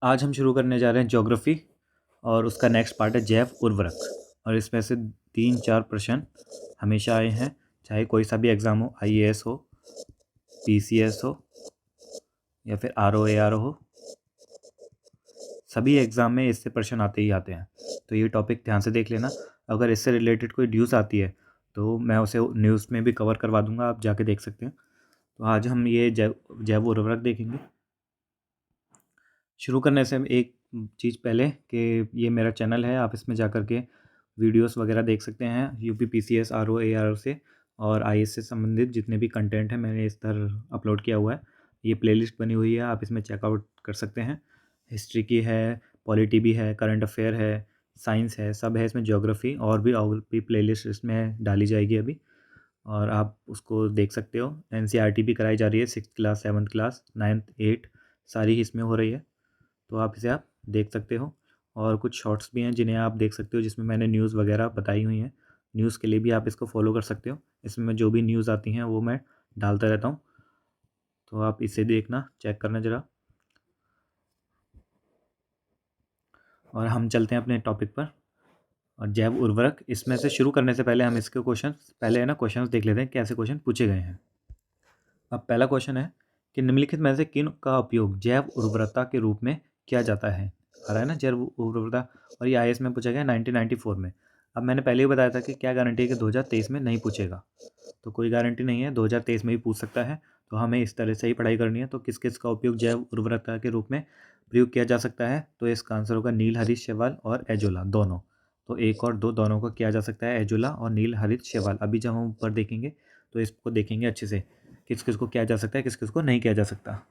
आज हम शुरू करने जा रहे हैं ज्योग्राफी और उसका नेक्स्ट पार्ट है जैव उर्वरक। और इसमें से 3-4 प्रश्न हमेशा आए हैं, चाहे कोई सा भी एग्ज़ाम हो, IAS हो, PCS हो या फिर ROAR हो, सभी एग्ज़ाम में इससे प्रश्न आते ही आते हैं। तो ये टॉपिक ध्यान से देख लेना। अगर इससे रिलेटेड कोई न्यूज़ आती है तो मैं उसे न्यूज़ में भी कवर करवा दूंगा, आप जाके देख सकते हैं। तो आज हम ये जैव उर्वरक देखेंगे। शुरू करने से एक चीज़ पहले कि ये मेरा चैनल है, आप इसमें जा कर के वीडियोस वगैरह देख सकते हैं UP PCS ROAR से और IAS से संबंधित जितने भी कंटेंट हैं मैंने इस तरह अपलोड किया हुआ है। ये प्लेलिस्ट बनी हुई है, आप इसमें चेकआउट कर सकते हैं। हिस्ट्री की है, पॉलिटी भी है, करंट अफेयर है, साइंस है, सब है इसमें। ज्योग्राफी और भी प्लेलिस्ट इसमें डाली जाएगी अभी, और आप उसको देख सकते हो। NCERT भी कराई जा रही है, 6th class, 7th class, 9th 8 सारी इसमें हो रही है। तो आप इसे आप देख सकते हो। और कुछ शॉर्ट्स भी हैं जिन्हें आप देख सकते हो, जिसमें मैंने न्यूज़ वगैरह बताई हुई हैं। न्यूज़ के लिए भी आप इसको फॉलो कर सकते हो। इसमें जो भी न्यूज़ आती हैं वो मैं डालता रहता हूँ, तो आप इसे देखना, चेक करना ज़रा। और हम चलते हैं अपने टॉपिक पर। और जैव उर्वरक, इसमें से शुरू करने से पहले हम इसके क्वेश्चन पहले है ना क्वेश्चंस देख लेते हैं कैसे क्वेश्चन पूछे गए हैं। अब पहला क्वेश्चन है कि निम्नलिखित में से किन का उपयोग जैव उर्वरता के रूप में किया जाता है। आ रहा है ना जैव उर्वरता, और ये IAS में पूछा गया 1994 में। अब मैंने पहले ही बताया था कि क्या गारंटी है कि 2023 में नहीं पूछेगा, तो कोई गारंटी नहीं है, 2023 में भी पूछ सकता है। तो हमें इस तरह से ही पढ़ाई करनी है। तो किस किस का उपयोग जैव उर्वरता के रूप में प्रयोग किया जा सकता है, तो इसका आंसर होगा नील हरित शैवाल और एजोला दोनों। तो 1 और 2 दोनों को किया जा सकता है, एजोला और नील हरित शैवाल। अभी जब हम ऊपर देखेंगे तो इसको देखेंगे अच्छे से, किस किस को किया जा सकता है, किस किस को नहीं किया जा सकता।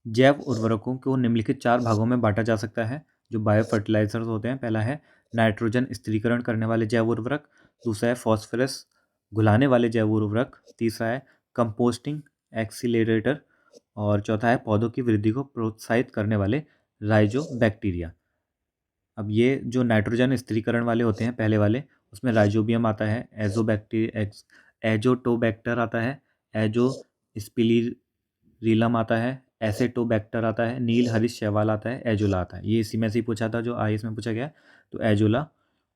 जैव उर्वरकों को निम्नलिखित 4 भागों में बांटा जा सकता है जो बायो फर्टिलाइजर्स होते हैं। पहला है नाइट्रोजन स्थिरीकरण करने वाले जैव उर्वरक, दूसरा है फॉस्फोरस घुलाने वाले जैव उर्वरक, तीसरा है कंपोस्टिंग एक्सीलरेटर, और चौथा है पौधों की वृद्धि को प्रोत्साहित करने वाले राइजोबैक्टीरिया। अब ये जो नाइट्रोजन स्थिरीकरण वाले होते हैं पहले वाले, उसमें राइजोबियम आता है, एजोटोबैक्टर आता है, एजो स्पिलिरिलम आता है, एसेटोबैक्टर आता है, नील हरित शैवाल आता है, एजोला आता है। ये इसी में से ही पूछा था जो IAS में पूछा गया। तो एजोला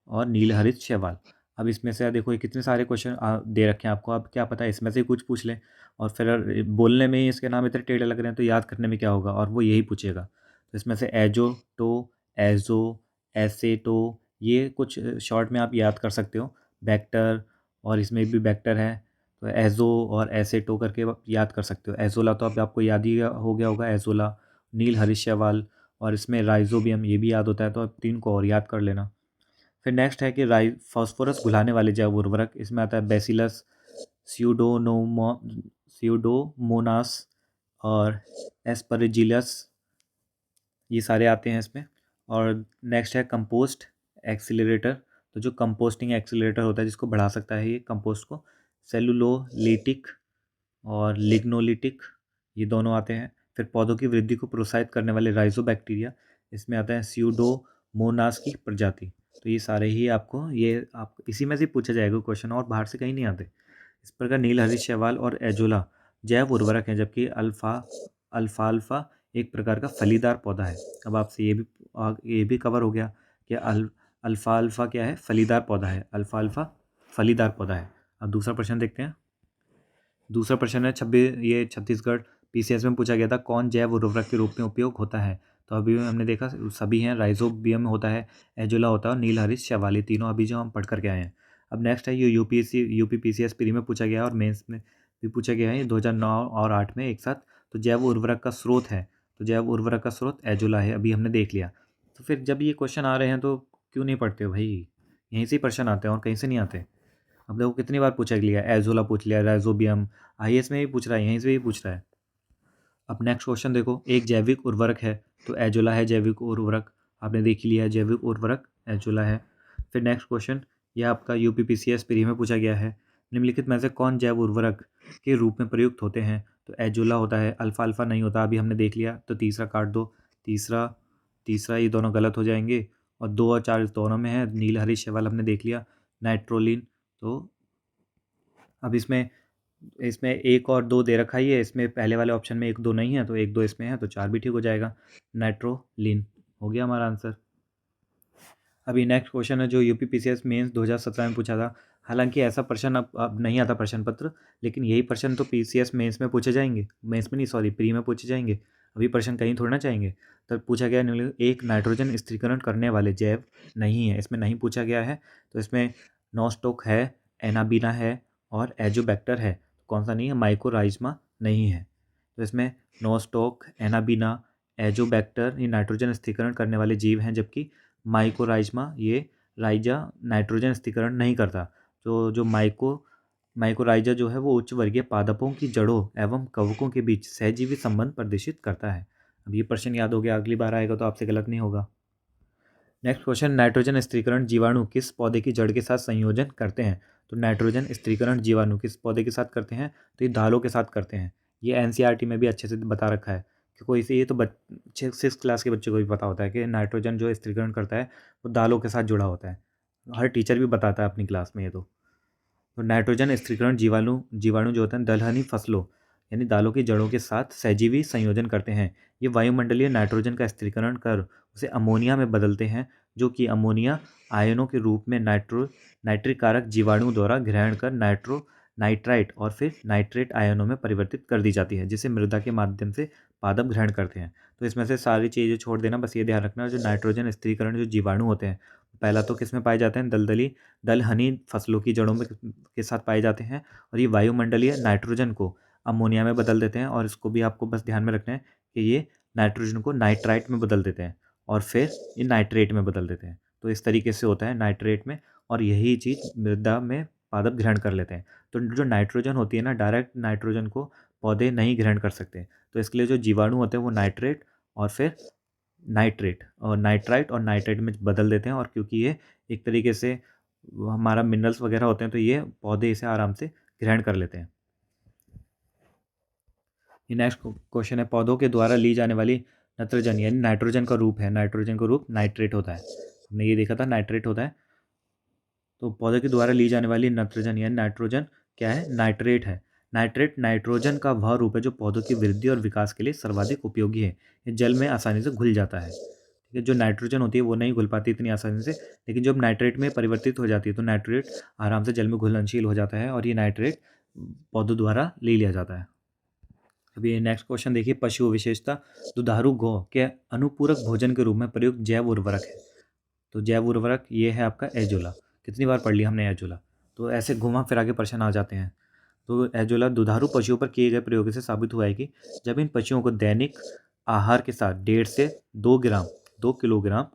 और नील हरित शैवाल। अब इसमें से देखो ये कितने सारे क्वेश्चन दे रखे हैं आपको। अब क्या पता है इसमें से ही कुछ पूछ लें, और फिर बोलने में ही इसके नाम इतने टेढ़े लग रहे हैं तो याद करने में क्या होगा, और वो यही पूछेगा। तो इसमें से एजो, एसेटो, ये कुछ शॉर्ट में आप याद कर सकते हो। बैक्टर, और इसमें भी बैक्टर है, तो एजो और एसेटो करके आप याद कर सकते हो। एजोला तो अब आपको याद ही हो गया होगा, एजोला, नील हरित शैवाल, और इसमें राइजोबियम ये भी याद होता है, तो आप 3 को और याद कर लेना। फिर नेक्स्ट है कि फॉस्फोरस घुलाने वाले जैव उर्वरक, इसमें आता है बेसिलस स्यूडोनोमो स्यूडोमोनास और एस्परजिलस, ये सारे आते हैं इसमें। और नेक्स्ट है कंपोस्ट एक्सीलरेटर। तो जो कंपोस्टिंग एक्सीलरेटर होता है जिसको बढ़ा सकता है ये कंपोस्ट को, सेलुलोलिटिक और लिग्नोलिटिक, ये दोनों आते हैं। फिर पौधों की वृद्धि को प्रोत्साहित करने वाले राइजोबैक्टीरिया, इसमें आता है स्यूडोमोनास की प्रजाति। तो ये सारे ही आपको, ये आप इसी में से पूछा जाएगा क्वेश्चन, और बाहर से कहीं नहीं आते। इस प्रकार नील हरित शैवाल और एजोला जैव उर्वरक हैं, जबकि अल्फाल्फा एक प्रकार का फलीदार पौधा है। अब आपसे ये भी कवर हो गया कि अल्फाल्फा क्या है, फलीदार पौधा है। अल्फाल्फा फलीदार पौधा है। अब दूसरा प्रश्न देखते हैं। दूसरा प्रश्न है ये छत्तीसगढ़ PCS में पूछा गया था, कौन जैव उर्वरक के रूप में उपयोग होता है। तो अभी हमने देखा सभी हैं, राइजोबियम होता है, एजोला होता है और नील हरित शैवाल, ये तीनों अभी जो हम पढ़ करके आए हैं। अब नेक्स्ट है ये UP PCS प्री में पूछा गया और मेंस में भी पूछा गया है, ये 2009 और 8 में एक साथ। तो जैव उर्वरक का स्रोत है, तो जैव उर्वरक का स्रोत एजोला है, अभी हमने देख लिया। तो फिर जब ये क्वेश्चन आ रहे हैं तो क्यों नहीं पढ़ते हो भाई, यहीं से ही प्रश्न आते हैं और कहीं से नहीं आते। अब देखो कितनी बार पूछा लिया, एजोला पूछ लिया, राइजोबियम, IAS में भी पूछ रहा है, यहीं से भी पूछ रहा है। अब नेक्स्ट क्वेश्चन देखो, एक जैविक उर्वरक है, तो एजोला है जैविक उर्वरक, आपने देख लिया है जैविक उर्वरक एजोला है। फिर नेक्स्ट क्वेश्चन, यह आपका UP PCS प्री में पूछा गया है, निम्नलिखित में से कौन जैव उर्वरक के रूप में प्रयुक्त होते हैं। तो एजोला होता है, अल्फा नहीं होता, अभी हमने देख लिया। तो तीसरा काट दो, तीसरा तीसरा ये दोनों गलत हो जाएंगे, और 2 और 4 दोनों में है। नील हरित शैवाल हमने देख लिया, नाइट्रोलिन। तो अब इसमें इसमें 1 और 2 दे रखा ही है, इसमें पहले वाले ऑप्शन में 1 2 नहीं है, तो 1 2 इसमें है, तो 4 भी ठीक हो जाएगा। नाइट्रोलिन हो गया हमारा आंसर। अभी नेक्स्ट क्वेश्चन है जो यूपी पीसीएस मेंस 2017 में पूछा था। हालांकि ऐसा प्रश्न अब नहीं आता प्रश्न पत्र, लेकिन यही प्रश्न तो पीसीएस मेंस में पूछे जाएंगे, मेंस में नहीं सॉरी प्री में पूछे जाएंगे। अभी प्रश्न कहीं थोड़ा ना चाहेंगे। तब पूछा गया एक नाइट्रोजन स्थिरीकरण करने वाले जैव नहीं है, इसमें नहीं पूछा गया है। तो इसमें नॉस्टोक है, एनाबीना है और एजोबैक्टर है। कौन सा नहीं है? माइकोराइज्मा नहीं है। तो इसमें नॉस्टोक, एनाबीना, एजोबैक्टर ये नाइट्रोजन स्थिरीकरण करने वाले जीव हैं, जबकि माइकोराइज्मा ये राइजा नाइट्रोजन स्थिरीकरण नहीं करता। तो जो माइकोराइजा जो है वो उच्च वर्गीय पादपों की जड़ों एवं कवकों के बीच सहजीवी संबंध प्रदर्शित करता है। अब ये प्रश्न याद हो गया, अगली बार आएगा तो आपसे गलत नहीं होगा। नेक्स्ट क्वेश्चन, नाइट्रोजन स्थिरीकरण जीवाणु किस पौधे की जड़ के साथ संयोजन करते हैं? तो नाइट्रोजन स्थिरीकरण जीवाणु किस पौधे के साथ करते हैं? तो ये दालों के साथ करते हैं। ये एनसीईआरटी में भी अच्छे से बता रखा है कि कोई से ये तो 6 क्लास के बच्चे को भी पता होता है कि नाइट्रोजन जो स्थिरीकरण करता है वो दालों के साथ जुड़ा होता है। हर टीचर भी बताता है अपनी क्लास में ये तो नाइट्रोजन स्थिरीकरण जीवाणु जीवाणु जो होते हैं दलहनी फसलों यानी दालों की जड़ों के साथ सहजीवी संयोजन करते हैं। ये वायुमंडलीय नाइट्रोजन का स्थिरीकरण कर उसे अमोनिया में बदलते हैं, जो कि अमोनिया आयनों के रूप में नाइट्रिक कारक जीवाणु द्वारा ग्रहण कर नाइट्राइट और फिर नाइट्रेट आयनों में परिवर्तित कर दी जाती है, जिसे मृदा के माध्यम से पादप ग्रहण करते हैं। तो इसमें से सारी चीज़ें छोड़ देना, बस ये ध्यान रखना जो नाइट्रोजन स्थिरीकरण जो जीवाणु होते हैं पहला तो किस में पाए जाते हैं? दलहनी फसलों की जड़ों में के साथ पाए जाते हैं, और ये वायुमंडलीय नाइट्रोजन को अमोनिया में बदल देते हैं। और इसको भी आपको बस ध्यान में रखना है कि ये नाइट्रोजन को नाइट्राइट में बदल देते हैं और फिर ये नाइट्रेट में बदल देते हैं। तो इस तरीके से होता है नाइट्रेट में, और यही चीज़ मृदा में पादप ग्रहण कर लेते हैं। तो जो नाइट्रोजन होती है ना, डायरेक्ट नाइट्रोजन को पौधे नहीं ग्रहण कर सकते। तो इसके लिए जो जीवाणु होते हैं वो नाइट्रेट और फिर नाइट्राइट और नाइट्रेट में बदल देते हैं। और क्योंकि ये एक तरीके से हमारा मिनरल्स वगैरह होते हैं, तो ये पौधे इसे आराम से ग्रहण कर लेते हैं। ये नेक्स्ट क्वेश्चन है, पौधों के द्वारा ली जाने वाली नत्रजन यानी नाइट्रोजन का रूप है, नाइट्रोजन का रूप नाइट्रेट होता है। हमने ये देखा था नाइट्रेट होता है। तो पौधे के द्वारा ली जाने वाली नत्रजन यानी नाइट्रोजन क्या है? नाइट्रेट है। नाइट्रेट नाइट्रोजन का वह रूप है जो पौधों की वृद्धि और विकास के लिए सर्वाधिक उपयोगी है। ये जल में आसानी से घुल जाता है। ठीक है, जो नाइट्रोजन होती है वो नहीं घुल पाती इतनी आसानी से, लेकिन जब नाइट्रेट में परिवर्तित हो जाती है तो नाइट्रेट आराम से जल में घुलनशील हो जाता है, और ये नाइट्रेट पौधों द्वारा ले लिया जाता है। अभी नेक्स्ट क्वेश्चन देखिए, पशु विशेषता दुधारू गौ के अनुपूरक भोजन के रूप में प्रयुक्त जैव उर्वरक है। तो जैव उर्वरक ये है आपका एजोला। कितनी बार पढ़ लिया हमने एजोला? तो ऐसे घुमा फिरा के प्रश्न आ जाते हैं। तो एजोला दुधारू पशुओं पर किए गए प्रयोगों से साबित हुआ है कि जब इन पशुओं को दैनिक आहार के साथ 1.5 से 2 किलोग्राम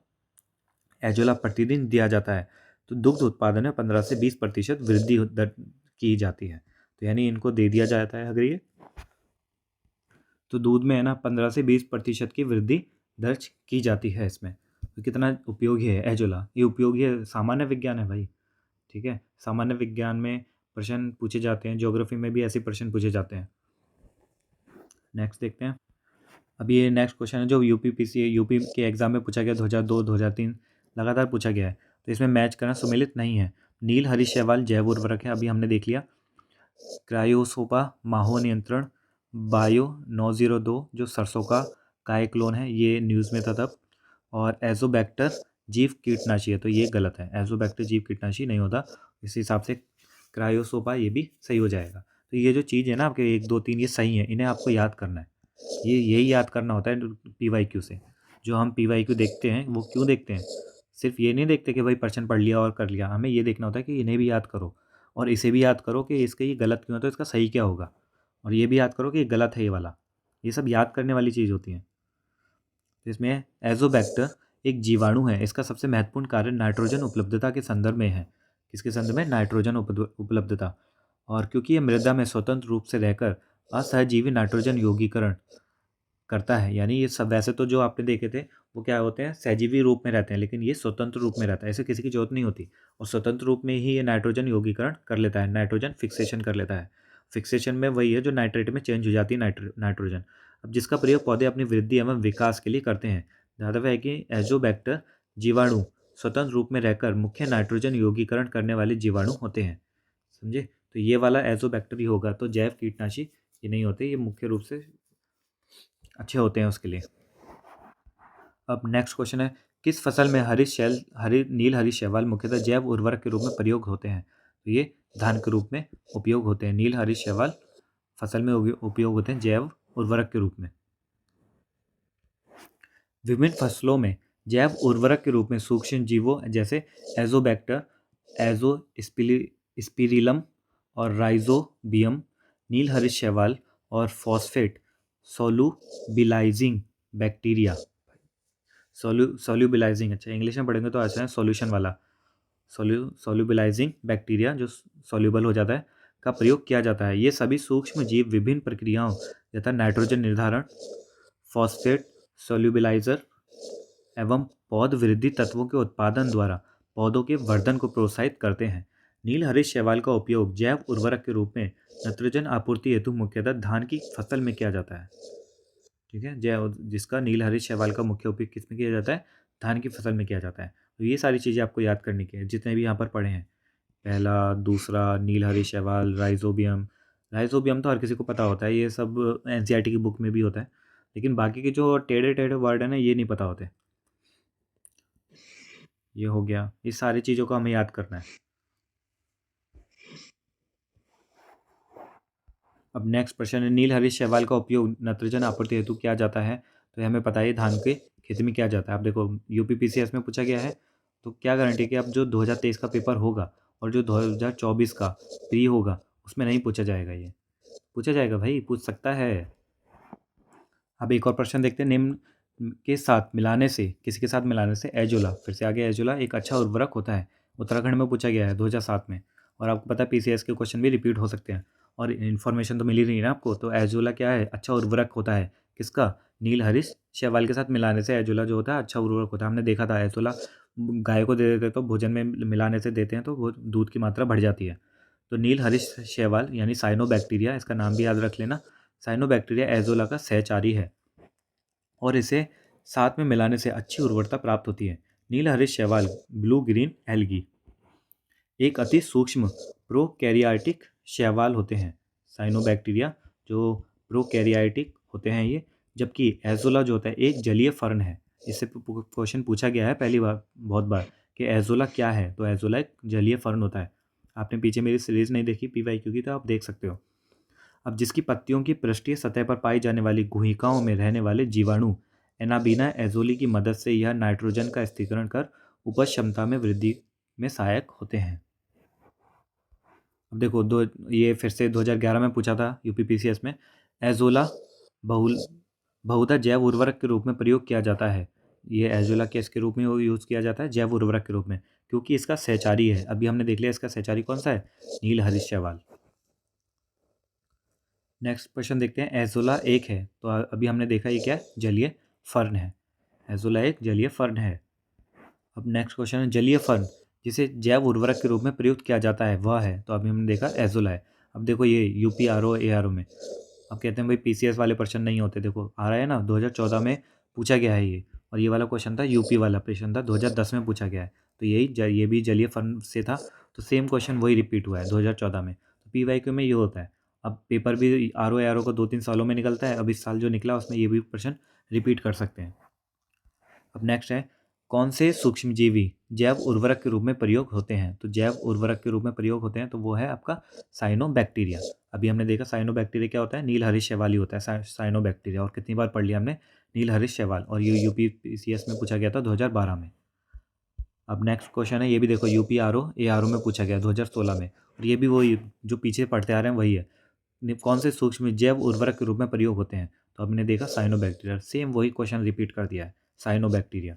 एजोला प्रतिदिन दिया जाता है तो दुग्ध उत्पादन में 15 से 20% वृद्धि की जाती है। तो यानी इनको दे दिया जाता है अगर ये, तो दूध में है ना 15 से 20% की वृद्धि दर्ज की जाती है इसमें। तो कितना उपयोगी है एजोला? ये उपयोगी है, सामान्य विज्ञान है भाई। ठीक है, सामान्य विज्ञान में प्रश्न पूछे जाते हैं, ज्योग्राफी में भी ऐसे प्रश्न पूछे जाते हैं। नेक्स्ट देखते हैं। अभी ये नेक्स्ट क्वेश्चन है जो यूपी के एग्जाम में पूछा गया 2002 2003 लगातार पूछा गया है। तो इसमें मैच करना सुमेलित नहीं है। नील हरी शैवाल जैव उर्वरक है, अभी हमने देख लिया। क्रायोसोपा माहो नियंत्रण, बायो 902 जो सरसों का एक क्लोन है, ये न्यूज़ में था तब। और एजोबैक्टर जीव कीटनाशी है, तो ये गलत है, एजोबैक्टर जीव कीटनाशी नहीं होता। इस हिसाब से क्रायोसोपा ये भी सही हो जाएगा। तो ये जो चीज़ है ना आपके 1 2 3 ये सही है, इन्हें आपको याद करना है। ये यही याद करना होता है PYQ से। जो हम PYQ देखते हैं वो क्यों देखते हैं? सिर्फ ये नहीं देखते कि भाई प्रश्न पढ़ लिया और कर लिया, हमें ये देखना होता है कि इन्हें भी याद करो और इसे भी याद करो कि इसका ये गलत क्यों है तो इसका सही क्या होगा, और ये भी याद करो कि ये गलत है ये वाला। ये सब याद करने वाली चीज़ होती है। तो इसमें एजोबैक्टर एक जीवाणु है, इसका सबसे महत्वपूर्ण कार्य नाइट्रोजन उपलब्धता के संदर्भ में है। किसके संदर्भ में? नाइट्रोजन उपलब्धता। और क्योंकि ये मृदा में स्वतंत्र रूप से रहकर असहजीवी नाइट्रोजन यौगीकरण करता है, यानी ये सब वैसे तो जो आपने देखे थे वो क्या होते हैं? सहजीवी रूप में रहते हैं, लेकिन ये स्वतंत्र रूप में रहता है, ऐसे किसी की जरूरत नहीं होती। और स्वतंत्र रूप में ही ये नाइट्रोजन यौगीकरण कर लेता है, नाइट्रोजन फिक्सेशन कर लेता है। फिक्सेशन में वही है जो नाइट्रेट में चेंज हो जाती है नाइट्रोजन। अब जिसका प्रयोग पौधे अपनी वृद्धि एवं विकास के लिए करते हैं। धातव है कि एजोबैक्टर जीवाणु स्वतंत्र रूप में रहकर मुख्य नाइट्रोजन यौगीकरण करने वाले जीवाणु होते हैं। समझे? तो ये वाला एजोबैक्टर ही होगा। तो जैव कीटनाशी ये नहीं होते, ये मुख्य रूप से अच्छे होते हैं उसके लिए। अब नेक्स्ट क्वेश्चन है, किस फसल में नील हरित शैवाल मुख्यतः जैव उर्वरक के रूप में प्रयोग होते हैं? तो ये धान के रूप में उपयोग होते हैं। नील हरित शैवाल फसल में उपयोग होते हैं जैव उर्वरक के रूप में। विभिन्न फसलों में जैव उर्वरक के रूप में सूक्ष्म जीवों जैसे एजोबैक्टर, एजोस्पिरिलम और राइजोबियम, नील हरित शैवाल और फॉस्फेट सोलुबिलाइजिंग बैक्टीरिया, सोल्यूबिलाइजिंग, अच्छा इंग्लिश में पढ़ेंगे तो अच्छा है, सॉल्यूशन वाला, सोल्यूबिलाइजिंग बैक्टीरिया जो सोल्यूबल हो जाता है, का प्रयोग किया जाता है। ये सभी सूक्ष्म जीव विभिन्न प्रक्रियाओं यथा नाइट्रोजन निर्धारण, फॉस्फेट सोल्यूबिलाइजर एवं पौध वृद्धि तत्वों के उत्पादन द्वारा पौधों के वर्धन को प्रोत्साहित करते हैं। नील हरित शैवाल का उपयोग जैव उर्वरक के रूप में नाइट्रोजन आपूर्ति हेतु मुख्यतः धान की फसल में किया जाता है। ठीक है, जिसका नील हरित शैवाल का मुख्य उपयोग किस में किया जाता है? धान की फसल में किया जाता है। तो ये सारी चीज़ें आपको याद करनी की है, जितने भी यहाँ पर पढ़े हैं। पहला, दूसरा, नील हरित शैवाल, राइजोबियम। राइजोबियम तो हर किसी को पता होता है, ये सब एनसीईआरटी की बुक में भी होता है, लेकिन बाकी के जो टेढ़े टेढ़े वर्ड है ना, ये नहीं पता होते। ये हो गया, इस सारी चीज़ों को हमें याद करना है। अब नेक्स्ट प्रश्न है, नील हरित शैवाल का उपयोग नाइट्रोजन आपूर्ति हेतु किया जाता है, तो हमें पता है धान के खेती में किया जाता है। अब देखो यूपीपीसीएस में पूछा गया है, तो क्या गारंटी है कि अब जो 2023 का पेपर होगा और जो 2024 का प्री होगा उसमें नहीं पूछा जाएगा? ये पूछा जाएगा भाई, पूछ सकता है। अब एक और प्रश्न देखते हैं, निम्न के साथ मिलाने से, किसी के साथ मिलाने से एजोला, फिर से आगे एजोला एक अच्छा उर्वरक होता है। उत्तराखंड में पूछा गया है 2007 में, और आपको पता है पीसीएस के क्वेश्चन भी रिपीट हो सकते हैं, और इन्फॉर्मेशन तो मिली नहीं ना आपको। तो एजोला क्या है? अच्छा उर्वरक होता है। किसका? नील हरित शैवाल के साथ मिलाने से एजोला जो होता है अच्छा उर्वरक होता है। हमने देखा था एजोला गाय को दे देते तो भोजन में मिलाने से देते हैं तो वो दूध की मात्रा बढ़ जाती है। तो नील हरित शैवाल यानी साइनोबैक्टीरिया, इसका नाम भी याद रख लेना, साइनोबैक्टीरिया एजोला का सहचारी है और इसे साथ में मिलाने से अच्छी उर्वरता प्राप्त होती है। नील हरित शैवाल ब्लू ग्रीन एल्गी एक अति सूक्ष्म प्रोकैरियोटिक शैवाल होते हैं। साइनोबैक्टीरिया जो प्रोकैरियोटिक होते हैं ये, जबकि एजोला जो होता है एक जलीय फर्न है। इससे क्वेश्चन पूछा गया है पहली बार, बहुत बार, कि एजोला क्या है? तो एजोला एक जलीय फर्न होता है। आपने पीछे मेरी सीरीज नहीं देखी पीवाईक्यू की, तो आप देख सकते हो। अब जिसकी पत्तियों की पृष्ठीय सतह पर पाई जाने वाली गुहिकाओं में रहने वाले जीवाणु एनाबीना एजोली की मदद से यह नाइट्रोजन का स्थिरीकरण कर उपज क्षमता में वृद्धि में सहायक होते हैं। अब देखो ये फिर से 2011 में पूछा था यूपीपीसीएस में। एजोला बहुधा जैव उर्वरक के रूप में प्रयोग किया जाता है। ये एजोला किसके रूप में यूज़ किया जाता है? जैव उर्वरक के रूप में, क्योंकि इसका सहचारी है। अभी हमने देख लिया इसका सहचारी कौन सा है? नील हरित शैवाल। नेक्स्ट क्वेश्चन देखते हैं, एजोला एक है, तो अभी हमने देखा ये क्या है? जलीय फर्न है। एजोला एक जलीय फर्न है। अब नेक्स्ट क्वेश्चन है, जलीय फर्न जिसे जैव उर्वरक के रूप में प्रयुक्त किया जाता है वह है, तो अभी हमने देखा एजोला है। अब देखो ये यूपीआरओ एआरओ में, अब कहते हैं भाई पीसीएस वाले प्रश्न नहीं होते, देखो आ रहा है ना, 2014 में पूछा गया है ये, और ये वाला क्वेश्चन था यूपी वाला प्रश्न था 2010 में पूछा गया है। तो ये भी जलीय फर्न से था, तो सेम क्वेश्चन वही रिपीट हुआ है 2014 में। तो पीवाईक्यू में ये होता है। अब पेपर भी आरओ को 2-3 सालों में निकलता है, अब इस साल जो निकला उसमें ये भी प्रश्न रिपीट कर सकते हैं। अब नेक्स्ट है, कौन से सूक्ष्मजीवी जैव उर्वरक के रूप में प्रयोग होते हैं? तो जैव उर्वरक के रूप में प्रयोग होते हैं तो वो है आपका साइनोबैक्टीरिया। अभी हमने देखा साइनोबैक्टीरिया क्या होता है? नील हरित शैवाल ही होता है साइनोबैक्टीरिया, और कितनी बार पढ़ लिया हमने नील हरित शैवाल, और ये यूपीपीसीएस में पूछा गया था 2012 में। अब नेक्स्ट क्वेश्चन है, ये भी देखो यूपीआरओ एआरओ में पूछा गया 2016 में, और ये भी वही जो पीछे पढ़ते आ रहे हैं वही है। कौन से सूक्ष्म जैव उर्वरक के रूप में प्रयोग होते हैं? तो हमने देखा साइनोबैक्टीरिया, सेम वही क्वेश्चन रिपीट कर दिया है, साइनोबैक्टीरिया।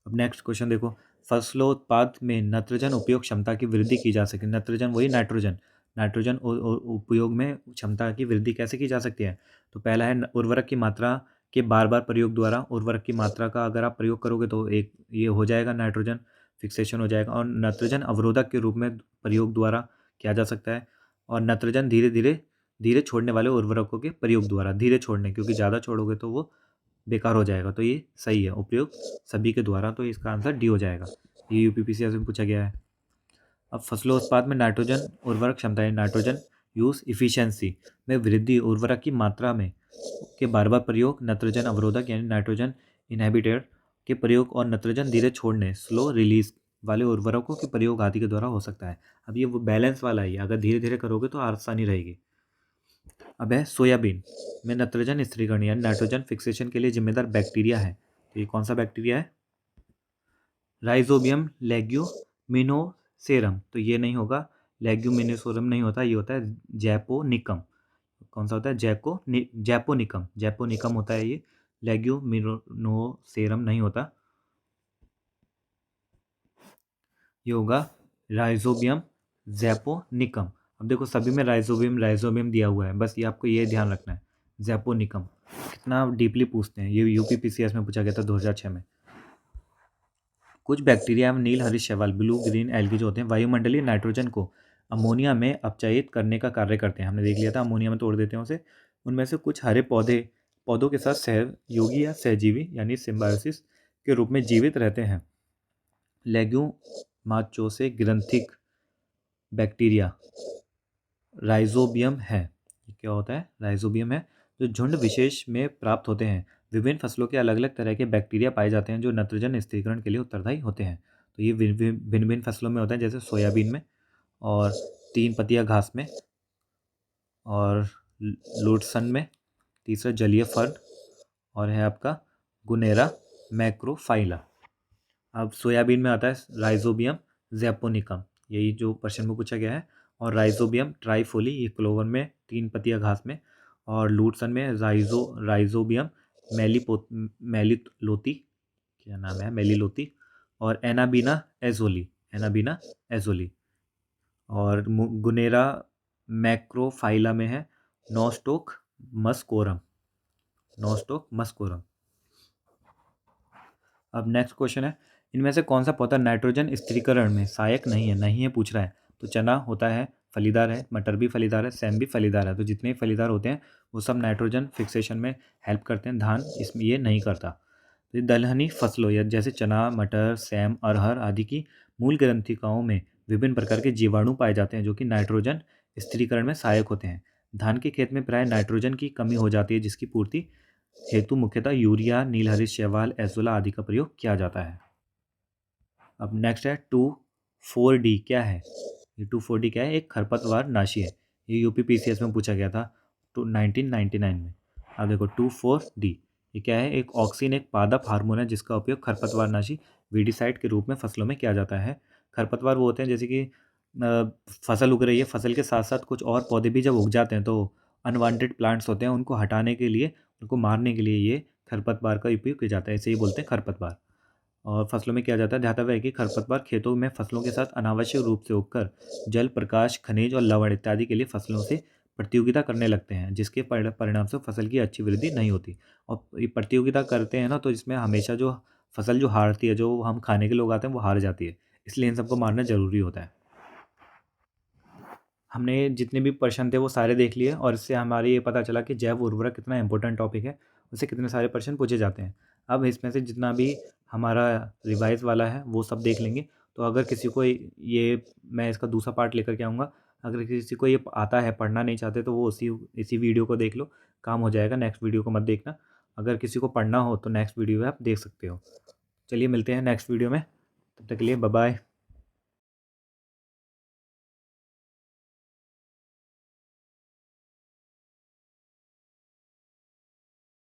अब नेक्स्ट क्वेश्चन देखो, फसलोत्पाद में नाइट्रोजन उपयोग क्षमता की वृद्धि की जा सके। नाइट्रोजन वही नाइट्रोजन, नाइट्रोजन उपयोग में क्षमता की वृद्धि कैसे की जा सकती है? तो पहला है उर्वरक की मात्रा के बार बार प्रयोग द्वारा। उर्वरक की मात्रा का अगर आप प्रयोग करोगे तो एक ये हो जाएगा, नाइट्रोजन फिक्सेशन हो जाएगा। और नाइट्रोजन अवरोधक के रूप में प्रयोग द्वारा किया जा सकता है। और नाइट्रोजन धीरे छोड़ने वाले उर्वरकों के प्रयोग द्वारा, धीरे छोड़ने, क्योंकि ज़्यादा छोड़ोगे तो वो बेकार हो जाएगा। तो ये सही है, उपयोग सभी के द्वारा, तो इसका आंसर डी हो जाएगा। ये यूपीपीसीएस में पूछा गया है। अब फसलों उत्पाद में नाइट्रोजन उर्वरक क्षमता है नाइट्रोजन यूज इफिशियंसी में वृद्धि, उर्वरक की मात्रा में के बार बार प्रयोग, नत्रजन अवरोधक यानी नाइट्रोजन इनहिबिटर के प्रयोग और नत्रजन धीरे छोड़ने स्लो रिलीज वाले उर्वरकों के प्रयोग आदि के द्वारा हो सकता है। अब ये वो बैलेंस वाला ही है, अगर धीरे धीरे करोगे तो आसानी रहेगी। अब है सोयाबीन में नत्रजन स्थिरीकरण यानी नाइट्रोजन फिक्सेशन के लिए जिम्मेदार बैक्टीरिया है। तो ये कौन सा बैक्टीरिया है? राइजोबियम लेग्यूमिनोसेरम। तो ये नहीं होगा, लेग्यूमिनोसेरम नहीं होता, ये होता है जैपोनिकम। कौन सा होता है? जैपोनिकम। जैपोनिकम होता है ये, लेग्यूमिनोसेरम नहीं होता। ये होगा राइजोबियम जैपोनिकम। अब देखो सभी में राइजोबियम राइजोबियम दिया हुआ है, बस ये आपको ये ध्यान रखना है। जैपोनिकम कितना डीपली पूछते हैं, ये यूपीपीसीएस में पूछा गया था 2006 में। कुछ बैक्टीरिया में नील हरित शैवाल ब्लू ग्रीन एल्गी जो होते हैं वायुमंडलीय नाइट्रोजन को अमोनिया में अपचयित करने का कार्य करते हैं। हमने देख लिया था, अमोनिया में तोड़ देते हैं उसे। उनमें से कुछ हरे पौधों के साथ सहयोगी या सहजीवी यानी सिम्बायोसिस के रूप में जीवित रहते हैं। लेग्यूमाचोसे ग्रंथिक बैक्टीरिया राइजोबियम है। ये क्या होता है? राइजोबियम है, जो झुंड विशेष में प्राप्त होते हैं। विभिन्न फसलों के अलग अलग तरह के बैक्टीरिया पाए जाते हैं जो नत्रजन स्थिरीकरण के लिए उत्तरदायी होते हैं। तो ये भिन्न भिन्न फसलों में होता है, जैसे सोयाबीन में और तीन पतिया घास में और लूटसन में, तीसरा जलीय फर्न और है आपका गुनेरा मैक्रोफाइला। अब सोयाबीन में आता है राइजोबियम जैपोनिकम, यही जो क्वेश्चन में पूछा गया है। और राइजोबियम ट्राइफोली, ये क्लोवर में तीन पतिया घास में। और लूटसन में राइजोबियम मेलिलोती, क्या नाम है? मेलिलोती। और एनाबीना एजोली। और गुनेरा मैक्रोफाइला में है नोस्टोक मस्कोरम। अब नेक्स्ट क्वेश्चन है, इनमें से कौन सा पौधा नाइट्रोजन स्थिरीकरण में सहायक नहीं है पूछ रहा है। तो चना होता है, फलीदार है, मटर भी फलीदार है, सेम भी फलीदार है। तो जितने फलीदार होते हैं वो सब नाइट्रोजन फिक्सेशन में हेल्प करते हैं, धान इसमें ये नहीं करता। तो दलहनी फसलों या जैसे चना, मटर, सेम, अरहर आदि की मूल ग्रंथिकाओं में विभिन्न प्रकार के जीवाणु पाए जाते हैं जो कि नाइट्रोजन स्थिरीकरण में सहायक होते हैं। धान के खेत में प्राय नाइट्रोजन की कमी हो जाती है, जिसकी पूर्ति हेतु मुख्यतः यूरिया, नीलहरित शैवाल, एजोला आदि का प्रयोग किया जाता है। अब नेक्स्ट है 2,4-D क्या है? ये 2,4-D क्या है? एक खरपतवार नाशी है। ये यूपीपीसीएस में पूछा गया था 1999 में। अब देखो 2,4-D ये क्या है? एक ऑक्सिन, एक पादप हार्मोन है जिसका उपयोग खरपतवार नाशी वीडिसाइड के रूप में फसलों में किया जाता है। खरपतवार वो होते हैं जैसे कि फसल उग रही है, फसल के साथ साथ कुछ और पौधे भी जब उग जाते हैं तो अनवांटेड प्लांट्स होते हैं, उनको हटाने के लिए, उनको मारने के लिए ये खरपतवार का उपयोग किया जाता है, इसे ही बोलते हैं खरपतवार। और फसलों में किया जाता है। ध्यातव्य है कि खरपतवार खेतों में फसलों के साथ अनावश्यक रूप से उगकर जल, प्रकाश, खनिज और लवण इत्यादि के लिए फसलों से प्रतियोगिता करने लगते हैं, जिसके परिणाम से फसल की अच्छी वृद्धि नहीं होती। और ये प्रतियोगिता करते हैं ना, तो इसमें हमेशा जो फसल जो हारती है, जो हम खाने के लोग आते हैं, वो हार जाती है। इसलिए इन सबको मारना ज़रूरी होता है। हमने जितने भी प्रश्न थे वो सारे देख लिए और इससे हमारे ये पता चला कि जैव उर्वरक कितना इंपॉर्टेंट टॉपिक है, उससे कितने सारे प्रश्न पूछे जाते हैं। अब इसमें से जितना भी हमारा रिवाइज वाला है वो सब देख लेंगे। तो अगर किसी को ये मैं इसका दूसरा पार्ट लेकर के आऊँगा। अगर किसी को ये आता है, पढ़ना नहीं चाहते, तो वो इसी वीडियो को देख लो, काम हो जाएगा। नेक्स्ट वीडियो को मत देखना। अगर किसी को पढ़ना हो तो नेक्स्ट वीडियो में आप देख सकते हो। चलिए मिलते हैं नेक्स्ट वीडियो में, तब तक के लिए बाय बाय।